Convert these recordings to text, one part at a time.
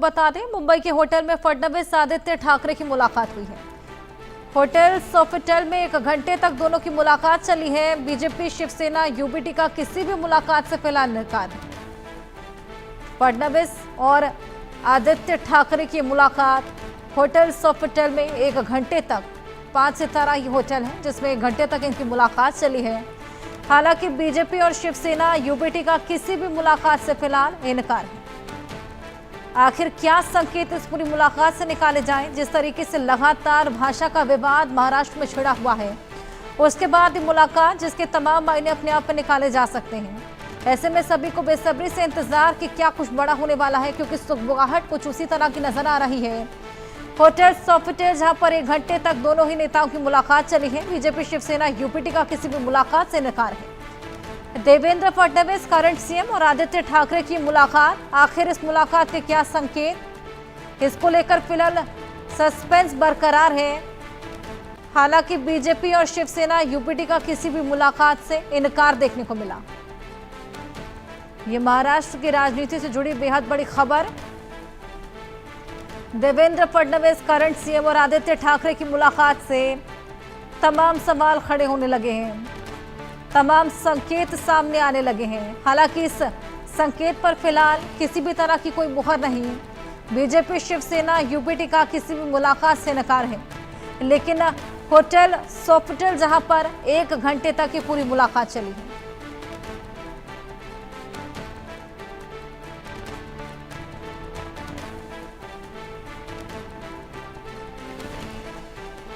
बता दें, मुंबई के होटल में फडणवीस आदित्य ठाकरे की मुलाकात हुई है। होटल सोफिटेल में 1 घंटे तक दोनों की मुलाकात चली है। बीजेपी शिवसेना यूबीटी का किसी भी मुलाकात से फिलहाल इनकार है। फडणवीस और आदित्य ठाकरे की मुलाकात होटल सोफिटेल में 1 घंटे तक, 5 सितारा ये होटल है जिसमें 1 घंटे तक इनकी मुलाकात चली है। हालांकि बीजेपी और शिवसेना यूबीटी का किसी भी मुलाकात से फिलहाल इनकार है। आखिर क्या संकेत इस पूरी मुलाकात से निकाले जाएं? जिस तरीके से लगातार भाषा का विवाद महाराष्ट्र में छिड़ा हुआ है, उसके बाद ये मुलाकात जिसके तमाम मायने अपने आप में निकाले जा सकते हैं। ऐसे में सभी को बेसब्री से इंतजार कि क्या कुछ बड़ा होने वाला है, क्योंकि सुगबुगाहट कुछ उसी तरह की नजर आ रही है। होटल सोफिटेल जहां पर 1 घंटे तक दोनों ही नेताओं की मुलाकात चली है। बीजेपी शिवसेना यूपीटी का किसी भी मुलाकात से इनकार है। देवेंद्र फडणवीस करंट सीएम और आदित्य ठाकरे की मुलाकात, आखिर इस मुलाकात के क्या संकेत, इसको लेकर फिलहाल सस्पेंस बरकरार है। हालांकि बीजेपी और शिवसेना यूपीटी का किसी भी मुलाकात से इनकार देखने को मिला। ये महाराष्ट्र की राजनीति से जुड़ी बेहद बड़ी खबर। देवेंद्र फडणवीस करंट सीएम और आदित्य ठाकरे की मुलाकात से तमाम सवाल खड़े होने लगे हैं, तमाम संकेत सामने आने लगे हैं। हालांकि इस संकेत पर फिलहाल किसी भी तरह की कोई मुहर नहीं। बीजेपी शिवसेना यूपीटी का किसी भी मुलाकात से इनकार है, लेकिन होटल सोफिटेल जहां पर 1 घंटे तक की पूरी मुलाकात चली है।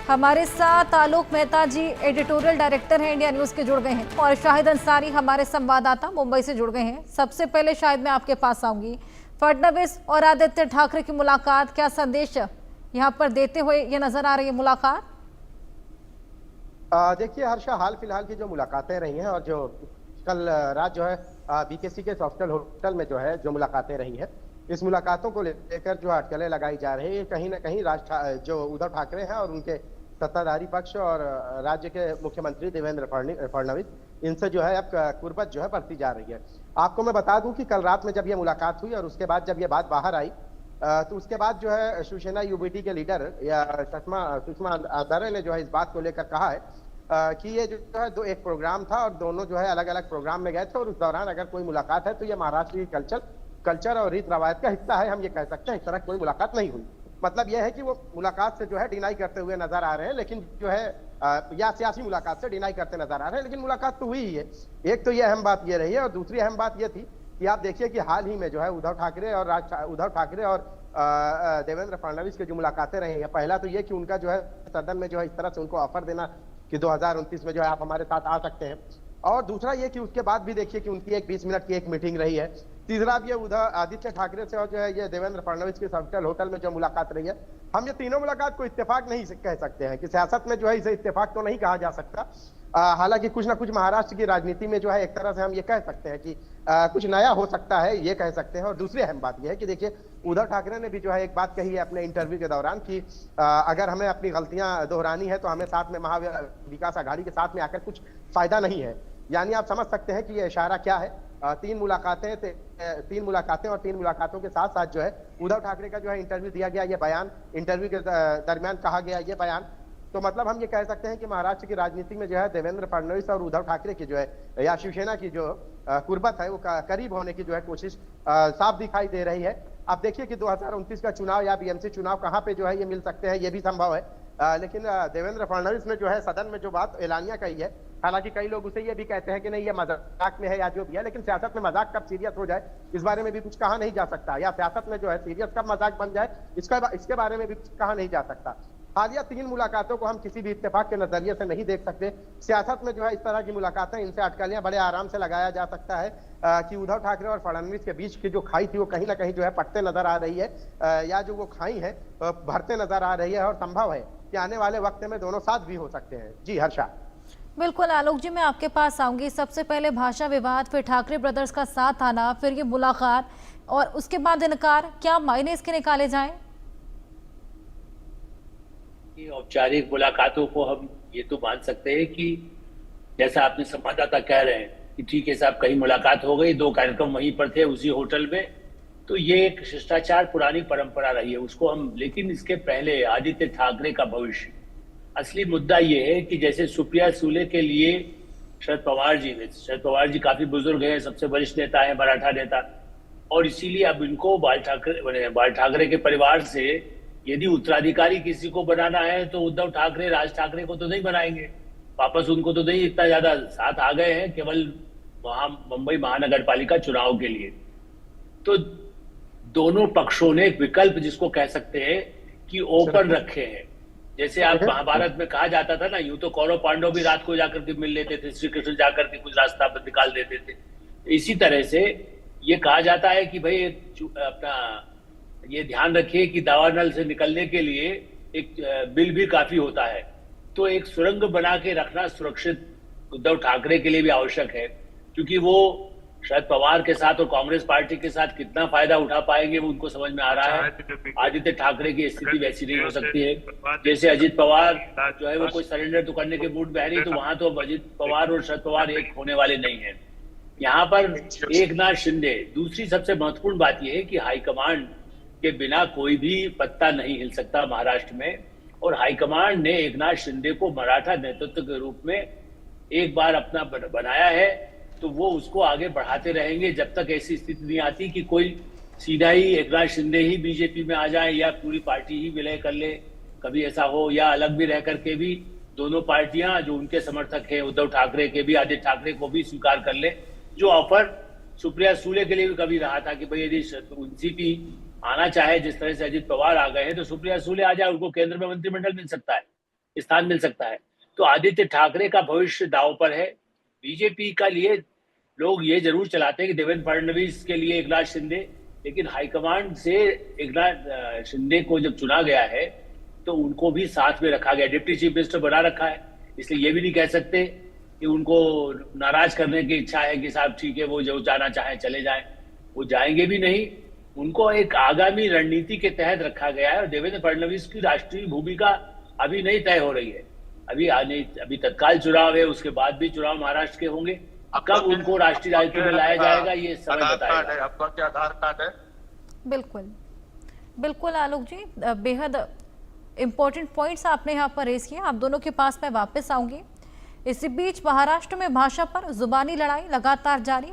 हमारे साथ आलोक मेहता जी एडिटोरियल डायरेक्टर हैं इंडिया न्यूज के जुड़ गए हैं, और शाहिद अंसारी हमारे संवाददाता मुंबई से जुड़ गए हैं। सबसे पहले शायद मैं आपके पास आऊंगी, फडणवीस और आदित्य ठाकरे की मुलाकात, क्या संदेश यहां पर देते हुए ये नजर आ रही है मुलाकात? देखिए हर्षा, हाल फिलहाल की जो मुलाकातें रही हैं और जो कल रात जो है बीकेसी के सॉफ्टेल होटल में जो है जो मुलाकातें रही है, इस मुलाकातों को लेकर जो अटकलें लगाई जा रही है, कहीं ना कहीं जो उद्धव ठाकरे हैं और उनके सत्ताधारी पक्ष और राज्य के मुख्यमंत्री देवेंद्र फडणवीस, इनसे जो है अब कुर्बत जो है बढ़ती जा रही है। आपको मैं बता दूं कि कल रात में जब यह मुलाकात हुई और उसके बाद जब यह बात बाहर आई, तो उसके बाद जो है शिवसेना यूबीटी के लीडर या सुषमा आंदरे ने जो है इस बात को लेकर कहा है कि ये जो है एक प्रोग्राम था और दोनों जो है अलग अलग प्रोग्राम में गए थे, और उस दौरान अगर कोई मुलाकात है तो ये महाराष्ट्र की कल्चर और रीत रवायत का हिस्सा है, हम ये कह सकते हैं। इस तरह कोई मुलाकात नहीं हुई। मतलब यह है कि वो मुलाकात से जो है डिनाई करते हुए नजर आ रहे हैं, लेकिन जो है या सियासी मुलाकात से डिनाई करते नजर आ रहे हैं, लेकिन मुलाकात तो हुई ही है। एक तो ये अहम बात ये रही है, और दूसरी अहम बात ये थी कि आप देखिए कि हाल ही में जो है उद्धव ठाकरे और देवेंद्र फडणवीस की जो मुलाकातें रही हैं, पहला तो ये कि उनका जो है सदन में जो है इस तरह से उनको ऑफर देना कि 2029 में जो है आप हमारे साथ आ सकते हैं, और दूसरा ये कि उसके बाद भी देखिए कि उनकी एक 20 मिनट की एक मीटिंग रही है। तीसरा भी उधर आदित्य ठाकरे से और जो है ये देवेंद्र फडणवीस के सॉफ्टेल होटल में जो मुलाकात रही है, हम ये तीनों मुलाकात को इत्तेफाक नहीं कह सकते हैं कि सियासत में जो है इसे इत्तेफाक तो नहीं कहा जा सकता। हालांकि कुछ ना कुछ महाराष्ट्र की राजनीति में जो है एक तरह से हम ये कह सकते हैं कि कुछ नया हो सकता है, ये कह सकते हैं। और दूसरी अहम बात यह है कि देखिए उद्धव ठाकरे ने भी जो है एक बात कही है अपने इंटरव्यू के दौरान कि अगर हमें अपनी गलतियां दोहरानी है तो हमें साथ में महाविकास आघाड़ी के साथ में आकर कुछ फायदा नहीं है। यानी आप समझ सकते हैं कि यह इशारा क्या है। 3 मुलाकातें और 3 मुलाकातों के साथ साथ जो है उद्धव ठाकरे का जो है इंटरव्यू दिया गया, ये बयान इंटरव्यू के दरमियान कहा गया ये बयान, तो मतलब हम ये कह सकते हैं कि महाराष्ट्र की राजनीति में जो है देवेंद्र फडणवीस और उद्धव ठाकरे की जो है या शिवसेना की जो कुर्बत है वो करीब होने की जो है कोशिश साफ दिखाई दे रही है। अब देखिए कि 2029 का चुनाव या बीएमसी चुनाव कहाँ पे जो है ये मिल सकते हैं, ये भी संभव है। लेकिन देवेंद्र फडणवीस ने जो है सदन में जो बात एलानिया कही है, हालांकि कई लोग उसे ये भी कहते हैं कि नहीं ये मजाक में है या जो भी है, लेकिन सियासत में मजाक कब सीरियस हो जाए इस बारे में भी कुछ कहा नहीं जा सकता, या सियासत में जो है सीरियस कब मजाक बन जाए इसके बारे में भी कुछ कहा नहीं जा सकता। हालिया 3 मुलाकातों को हम किसी भी इत्तेफाक के नजरिए से नहीं देख सकते। सियासत में जो है इस तरह की मुलाकातें, इनसे अटकलियां बड़े आराम से लगाया जा सकता है कि उद्धव ठाकरे और फडणवीस के बीच की जो खाई थी वो कहीं ना कहीं जो है पटते नजर आ रही है, या जो वो खाई है भरते नजर आ रही है, और संभव है कि आने वाले वक्त में दोनों साथ भी हो सकते हैं। जी हर्षा। बिल्कुल आलोक जी, मैं आपके पास आऊंगी। सबसे पहले भाषा विवाद, फिर ठाकरे ब्रदर्स का साथ आना, फिर ये मुलाकात और उसके बाद इनकार, क्या मायने इसके निकाले जाएं? औपचारिक मुलाकातों को हम ये तो मान सकते हैं कि जैसा आपने संवाददाता कह रहे हैं कि ठीक है साहब, कहीं मुलाकात हो गई, 2 कार्यक्रम वहीं पर थे उसी होटल में, तो ये एक शिष्टाचार पुरानी परंपरा रही है, उसको हम, लेकिन इसके पहले आदित्य ठाकरे का भविष्य, असली मुद्दा ये है कि जैसे सुप्रिया सुले के लिए शरद पवार जी काफी बुजुर्ग हैं, सबसे वरिष्ठ नेता है, मराठा नेता, और इसीलिए अब इनको बाल ठाकरे के परिवार से यदि उत्तराधिकारी किसी को बनाना है तो उद्धव ठाकरे, राज ठाकरे को तो नहीं बनाएंगे, वापस उनको तो नहीं, इतना ज्यादा साथ आ गए हैं केवल मुंबई महानगर पालिका चुनाव के लिए। तो दोनों पक्षों ने एक विकल्प, जिसको कह सकते हैं कि ओपन रखे हैं। जैसे आप महाभारत में कहा जाता था ना, यूं तो कौरव पांडव भी रात को जाकर के मिल लेते थे, श्री कृष्ण जाकर के कुछ रास्ता निकाल देते थे। इसी तरह से ये कहा जाता है कि भाई अपना ये ध्यान रखिए कि दावानल से निकलने के लिए एक बिल भी काफी होता है, तो एक सुरंग बना के रखना सुरक्षित उद्धव ठाकरे के लिए भी आवश्यक है, क्योंकि वो शरद पवार के साथ और कांग्रेस पार्टी के साथ कितना फायदा उठा पाएंगे वो उनको समझ में आ रहा है। आदित्य ठाकरे की स्थिति वैसी नहीं हो सकती है। जैसे अजित पवार जो है वो कोई सरेंडर तो करने के मूड में है नहीं, तो वहां तो अजित पवार और शरद पवार एक होने वाले नहीं है। यहाँ पर एकनाथ शिंदे, दूसरी सबसे महत्वपूर्ण बात यह है कि हाईकमांड के बिना कोई भी पत्ता नहीं हिल सकता महाराष्ट्र में, और हाईकमांड ने एकनाथ शिंदे को मराठा नेतृत्व के रूप में एक बार अपना बनाया है, तो वो उसको आगे बढ़ाते रहेंगे जब तक ऐसी स्थिति नहीं आती कि कोई सीधा ही एकनाथ शिंदे ही बीजेपी में आ जाए या पूरी पार्टी ही विलय कर ले। कभी ऐसा हो, या अलग भी रह करके भी दोनों पार्टियां जो उनके समर्थक हैं, उद्धव ठाकरे के भी, आदित्य ठाकरे को भी स्वीकार कर ले। जो ऑफर सुप्रिया सुले के लिए भी कभी रहा था कि भाई यदि एनसीपी आना चाहे, जिस तरह से अजित पवार आ गए हैं, तो सुप्रिया सुले आ जाए, उनको केंद्र में मंत्रिमंडल मिल सकता है, स्थान मिल सकता है। तो आदित्य ठाकरे का भविष्य दांव पर है। बीजेपी का लिए लोग ये जरूर चलाते हैं कि देवेंद्र फडणवीस के लिए एकनाथ शिंदे, लेकिन हाईकमांड से एकनाथ शिंदे को जब चुना गया है तो उनको भी साथ में रखा गया, डिप्टी चीफ मिनिस्टर बना रखा है। इसलिए ये भी नहीं कह सकते कि उनको नाराज करने की इच्छा है कि साहब ठीक है वो जो जाना चाहे चले जाएं, वो जाएंगे भी नहीं। उनको एक आगामी रणनीति के तहत रखा गया है, और देवेंद्र फडणवीस की राष्ट्रीय भूमिका अभी नहीं तय हो रही है। अभी तत्काल चुनाव है, उसके बाद भी चुनाव महाराष्ट्र के होंगे। कब उनको राष्ट्रीय राजनीति में लाया जाएगा ये समय बताएगा। आपका क्या आधार कार्ड है? बिल्कुल बिल्कुल आलोक जी, बेहद इंपॉर्टेंट पॉइंट्स आपने यहाँ पर रेज किए। आप दोनों के पास मैं वापस आऊंगी। इसी बीच महाराष्ट्र में भाषा पर जुबानी लड़ाई लगातार जारी।